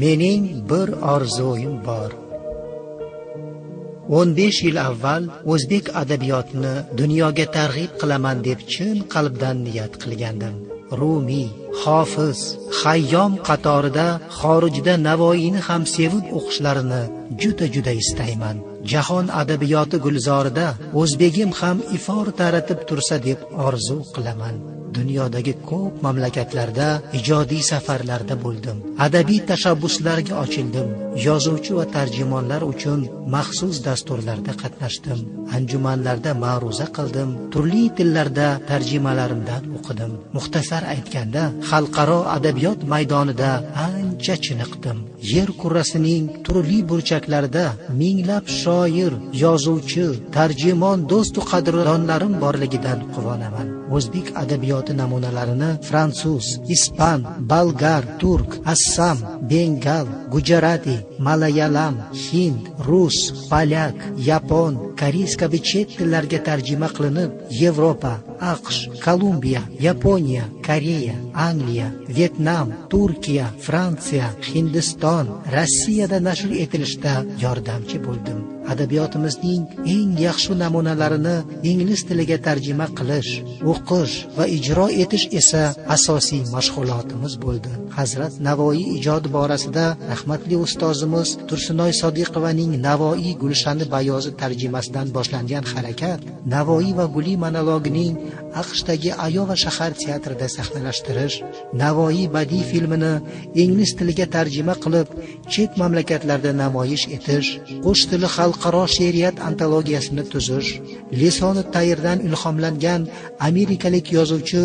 Mening bir orzuim bor. 15 yil avval o'zbek adabiyotini dunyoga targ'ib qilaman deb chin qalbdan niyat qilgandim. Rumiy, Hofiz, Xayyom qatorida xorijda Navoiyni ham sevib o'qishlarini juda istayman. Jahon adabiyoti gulzorida o'zbegim ham ifor taratib tursa deb orzu qilaman. Dunyodagi ko'p mamlakatlarda ijodiy safarlarda bo'ldim. Adabiy tashabbuslarga ochildim. Yozuvchi va tarjimonlar uchun maxsus dasturlarda qatnashdim. Anjumanlarda ma'ruza qildim. Turli tillarda tarjimalarimdan o'qidim. Muxtasar aytganda, xalqaro adabiyot maydonida ancha chiniqdim. Yer kurrasining turli burchaklarida minglab shoir, yozuvchi, tarjimon do'st va qadrdonlarim borligidan quvonaman. O'zbek adabiyoti namunalarini fransuz, ispan, bolgar, turk, assam, bengal, gujarati, malayalam, hind, rus, polyak, yapon, koreys kabi chet tillarga tarjima qilinib, Yevropa, AQSh, Kolumbiya, Yaponiya, Koreya, Angliya, Vyetnam, Turkiya, Fransiya, Hindiston, Rossiyada nashr etilishda yordamchi bo'ldim. Adabiyotimizning eng yaxshi namunalarini ingliz tiliga tarjima qilish, o'qish va ijro etish esa asosiy mashg'ulotimiz bo'ldi. Hazrat Navoiy ijodi borasida rahmatli ustozimiz Tursunoy Sodiqovaning Navoiy Gulshani bayozi tarjimasidan boshlangan harakat Navoiy va Guli monologining AQShdagi Ayova shahar teatrida sahnalashtirish, Navoiy badiiy filmini ingliz tiliga tarjima qilib, chet mamlakatlarda namoyish etish, qo'sh tili xalqaro she'riyat antologiyasini tuzish, Lisoni Tayrdan ilhomlangan amerikalik yozuvchi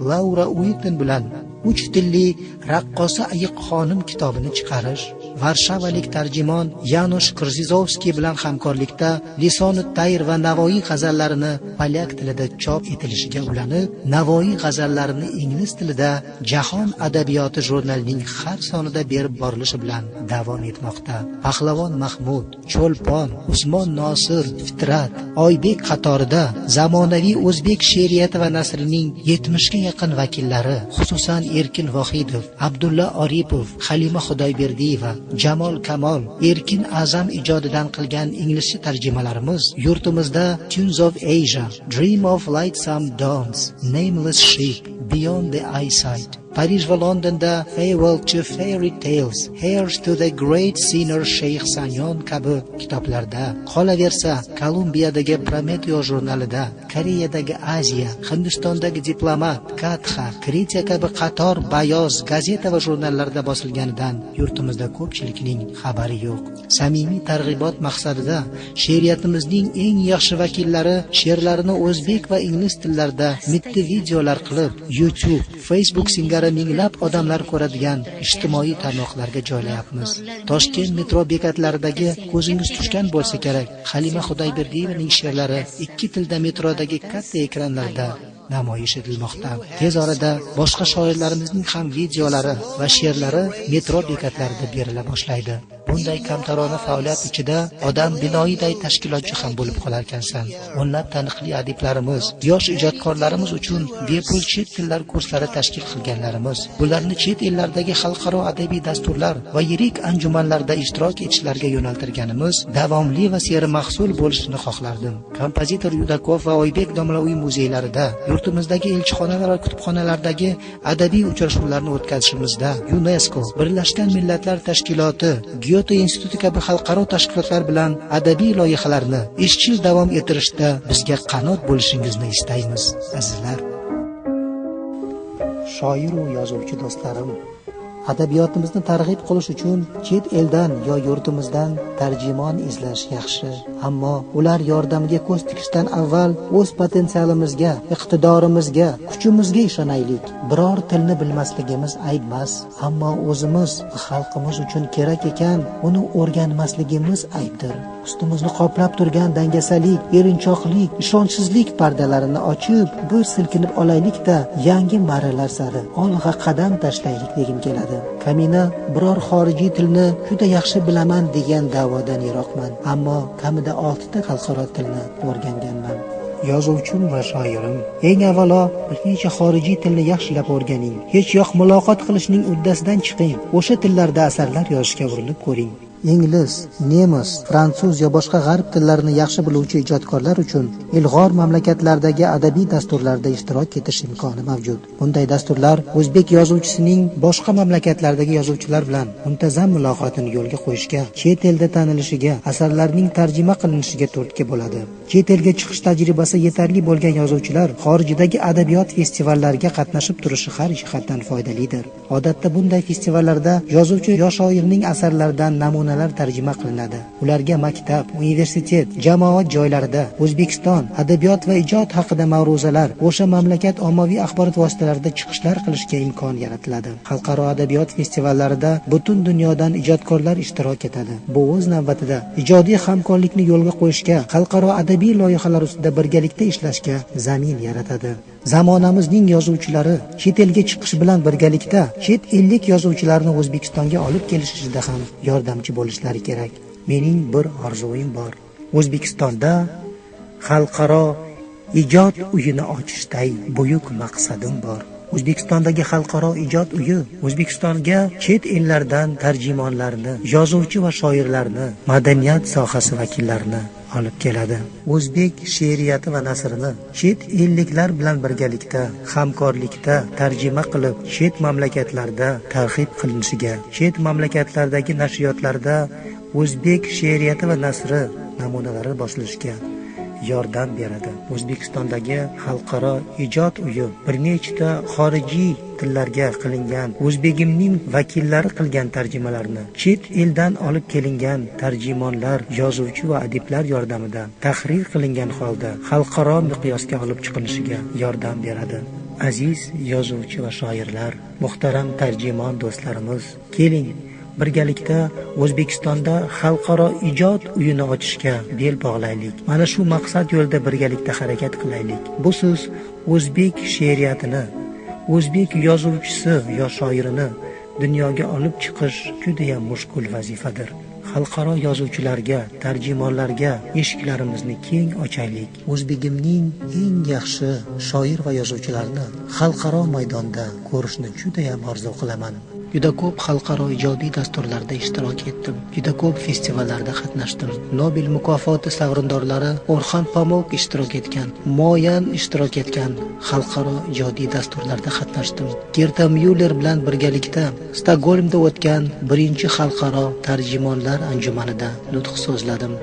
Laura Whitton bilan 3 tilli Raqqosa ayiq xonim kitobini chiqarish, Varshavalik tarjimon Yanush Krzizovskiy bilan hamkorlikda Lisoni Tayr va Navoiy g'azallarini polyak tilida chop etilishiga ulanib, Navoiy g'azallarini ingliz tilida Jahon adabiyoti jurnalining har sonida berib borilishi bilan davom etmoqda. Pahlavon Mahmud, Cho'lpon, Usmon Nosir, Fitrat, Oybek qatorida zamonaviy o'zbek she'riyati va nasrining 70 ga yaqin vakillari, xususan Erkin Vohidov, Abdulla Oripov, Halima Xudoyberdiyeva, Jamol Kamol, Erkin Azam ijodidan qilgan inglizcha tarjimalarimiz yurtimizda Tunes of Asia, Dream of Lightsome Dawns, Nameless Sheep, Beyond the Eyesight, Parij va Londonda Farewell to Fairy Tales, Heirs to the Great Sinner Sheikh Sanyon kabi kitoblarda, qolaversa Kolumbiyadagi Prometeo jurnalida, Koreyadagi Aziya, Hindistondagi Diplomat, Katha, Kritika kabi qator bayoz gazeta va jurnallarda bosilganidan yurtimizda ko'pchilikning xabari yo'q. Samimiy targ'ibot maqsadida she'riyatimizning eng yaxshi vakillari she'rlarini o'zbek va ingliz tillarida mitti videolar qilib, YouTube, Facebook singari minglab odamlar ko'radigan ijtimoiy tarmoqlarga joylayapmiz. Toshkent metro bekatlaridagi ko'zingiz tushgan bo'lsa kerak, Halima Xudoyberdiyevaning she'rlari 2 tilda metrodagi katta ekranlarda namoyish etilmoqda. Tez orada boshqa shoirlarimizning ham videolari va she'rlari metro bekatlarida berila boshlaydi. Bunday kamtarona faoliyat ichida odam binoyiday tashkilotchi ham bo'lib qolarkansan. O'nlab taniqli adiblarimiz, yosh ijodkorlarimiz uchun bepul chet tillar kurslari tashkil qilganlarimiz, bularni chet ellardagi xalqaro adabiy dasturlar va yirik anjumanlarda ishtirok etishlariga yo'naltirganimiz davomli va sermahsul bo'lishini xohlardim. Kompozitor Yudakov va Oybek domla uy muzeylarida, yurtimizdagi elchixonalar va kutubxonalardagi adabiy uchrashuvlarni o'tkazishimizda UNESCO, Birlashgan Millatlar Tashkiloti, Kyoto instituti kabi xalqaro tashkilotlar bilan adabiy loyihalarni izchil davom ettirishda bizga qanot bo'lishingizni istaymiz, azizlar. Shoir va yozuvchi do'stlarim, adabiyotimizni targ'ib qilish uchun chet eldan yo yurtimizdan tarjimon izlash yaxshi, ammo ular yordamiga ko'z tikishdan avval o'z potensialimizga, iqtidorimizga, kuchimizga ishonaylik. Biror tilni bilmasligimiz ayb emas, ammo o'zimiz va xalqimiz uchun kerak ekan, uni o'rganmasligimiz aybdir. Ustimizni qoplab turgan dangasalik, erinchoqlik, ishonchsizlik pardalarini ochib, bir silkinib olaylik-da, yangi marralar sari olg'a qadam tashlaylik degim keladi. Kamina biror xorijiy tilni juda yaxshi bilaman degan da'vodan yiroqman, ammo kamida 6 ta xalqaro tilni o'rganganman. yozuvchim va shoirim, eng avvalo bir necha xorijiy tilni yaxshilab o'rganing. Hech yo'q muloqot qilishning uddasidan chiqing. O'sha tillarda asarlar yozishga urinib ko'ring. Ingliz, nemis, fransuz yo boshqa g'arb tillarini yaxshi biluvchi ijodkorlar uchun ilg'or mamlakatlardagi adabiy dasturlarda ishtirok etish imkoni mavjud. Bunday dasturlar o'zbek yozuvchisining boshqa mamlakatlardagi yozuvchilar bilan muntazam muloqotini yo'lga qo'yishga, chet elda tanilishiga, asarlarning tarjima qilinishiga turtki bo'ladi. Chet elga chiqish tajribasi yetarli bo'lgan yozuvchilar xorijdagi adabiyot festivallariga qatnashib turishi har jihatdan foydalidir. Odatda bunday festivallarda yozuvchi yo shoirning asarlaridan namunalar tarjima qilinadi. Ularga maktab, universitet, jamoat joylarida O'zbekiston adabiyot va ijod haqida ma'ruzalar, o'sha mamlakat ommaviy axborot vositalarida chiqishlar qilishga imkon yaratiladi. Xalqaro adabiyot festivallarida butun dunyodan ijodkorlar ishtirok etadi. Bu o'z navbatida ijodiy hamkorlikni yo'lga qo'yishga, xalqaro adabiy loyihalar ustida birgalikda ishlashga zamin yaratadi. Zamonamizning yozuvchilari chet elga chiqish bilan birgalikda chet ellik yozuvchilarni O'zbekistonga olib kelishida ham yordamchi bo'lishlari kerak. Mening bir orzuim bor. O'zbekistonda xalqaro ijod uyini ochishday buyuk maqsadim bor. O'zbekistondagi xalqaro ijod uyi O'zbekistonga chet ellardan tarjimonlarni, yozuvchi va shoirlarni, madaniyat sohasi vakillarini olib keladi. O'zbek she'riyati va nasrini chet elliklar bilan birgalikda, hamkorlikda tarjima qilib, chet mamlakatlarda targ'ib qilinishiga, chet mamlakatlardagi nashriyotlarda o'zbek she'riyati va nasri namunalari bosilishiga yordam beradi. O'zbekistondagi xalqaro ijod uyi bir nechta xorijiy tillarga qilingan o'zbegimning vakillari qilgan tarjimalarni chet eldan olib kelingan tarjimonlar, yozuvchi va adiblar yordamida tahrir qilingan holda xalqaro miqyosga olib chiqilishiga yordam beradi. Aziz yozuvchi va shoirlar, muhtaram tarjimon do'stlarimiz, keling birgalikda O'zbekistonda xalqaro ijod uyini ochishga bel bog'laylik. Mana shu maqsad yo'lida birgalikda harakat qilaylik. Bu so'z o'zbek she'riyatini, o'zbek yozuvchisi yo shoirini dunyoga olib chiqish juda ham mushkul vazifadir. Xalqaro yozuvchilarga, tarjimonlarga eshiklarimizni keng ochaylik. O'zbegimning eng yaxshi shoir va yozuvchilarini xalqaro maydonda ko'rishni juda ham orzu qilaman. Juda ko'p xalqaro ijodiy dasturlarda ishtirok etdim. Juda ko'p festivallarda qatnashdim. Nobel mukofoti sovrindorlari Orxan Pamuk ishtirok etgan, Moyan ishtirok etgan xalqaro ijodiy dasturlarda qatnashdim. Gerta Myuller bilan birgalikda Stokgolmda o'tgan 1-xalqaro tarjimonlar anjumanida nutq so'zladim.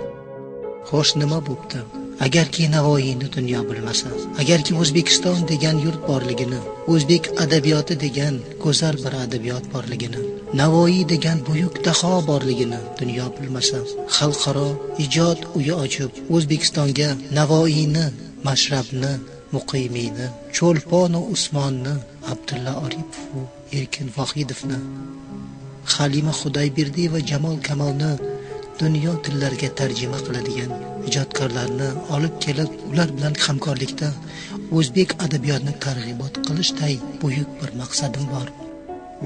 Xo'sh, nima bo'pti? Agarki Navoiyni dunyo bilmasa, agarki O'zbekiston degan yurt borligini, o'zbek adabiyoti degan go'zal bir adabiyot borligini, Navoiy degan buyuk daho borligini dunyo bilmasa, xalqaro ijod uyi ochib O'zbekistonga Navoiyni, Mashrabni, Muqimiyni, Cho'lpon va Usmonni, Abdulla Oripov, Erkin Vohidovni, Halima Xudoyberdi va Jamol Kamolni dunyo tillariga tarjima qiladigan ijodkorlarni olib kelib, ular bilan hamkorlikda o'zbek adabiyotini targ'ibot qilishday buyuk bir maqsadim bor.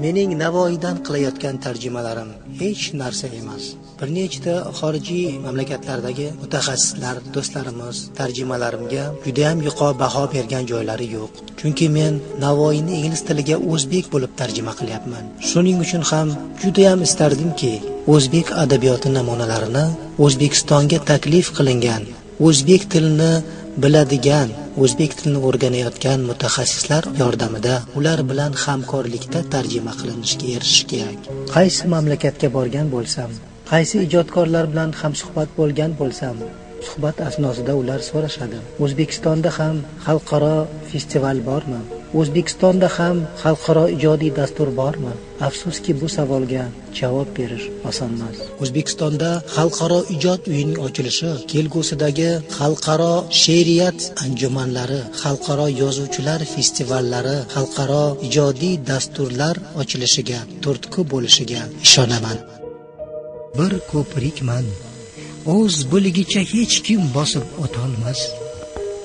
Mening Navoiydan qilayotgan tarjimalarim hech narsa emas. Bir nechta xorijiy mamlakatlardagi mutaxassislar, do'stlarimiz tarjimalarimga juda ham yuqori baho bergan joylari yo'q. Chunki men Navoiyni ingliz tiliga o'zbek bo'lib tarjima qilyapman. Shuning uchun ham juda ham istardimki, o'zbek adabiyoti namunalarini O'zbekistonga taklif qilingan, o'zbek tilini biladigan, o'zbek tilini o'rganayotgan mutaxassislar yordamida ular bilan hamkorlikda tarjima qilinishiga erishish kerak. Qaysi mamlakatga borgan bo'lsam, qaysi ijodkorlar bilan hamsuhbat bo'lgan bo'lsam, suhbat asnosida ular so'rashadi: O'zbekistonda ham xalqaro festival bormi? O'zbekistonda ham xalqaro ijodiy dastur bormi? Afsuski bu savolga javob berish oson emas. O'zbekistonda xalqaro ijod uyining ochilishi kelgusidagi xalqaro she'riyat anjumanlari, xalqaro yozuvchilar festivallari, xalqaro ijodiy dasturlar ochilishiga turtki bo'lishiga ishonaman. Bir ko'prikman, o'z bo'ligicha hech kim bosib o'tolmas.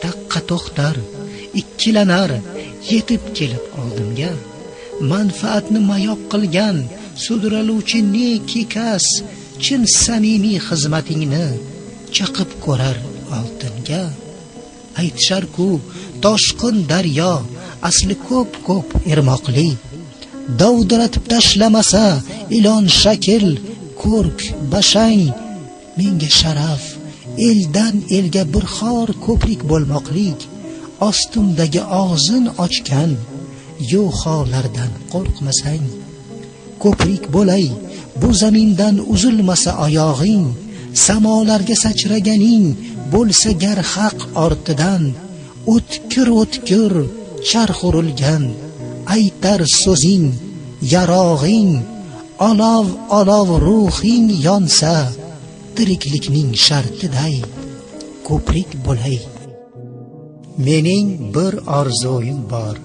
Taqqa to'xtar, ikkilanar, yetib kelib oldimga. Manfaatni mayoq qilgan sudraluvchi nekikas, chin samimiy xizmatingni chaqib ko'rar oltinga. aytishar-ku, toshqin daryo asli ko'p irmoqli. Dovdiratib tashlamasa ilon shakl, ko'rk bashang, menga sharaf eldan elga bir xor ko'prik bo'lmoqlik. Ostimdagi og'zin ochgan yo'xolardan qo'rqmasang, ko'prik bo'lay bu zamindan uzilmasa oyog'ing, samolarga sachraganing bo'lsa gar haq ortidan, o'tkir charx urilgan aytar so'zing, yarog'ing, olov ruhing yonsa, tiriklikning shartiday ko'prik bo'lay. Mening bir orzuim bor,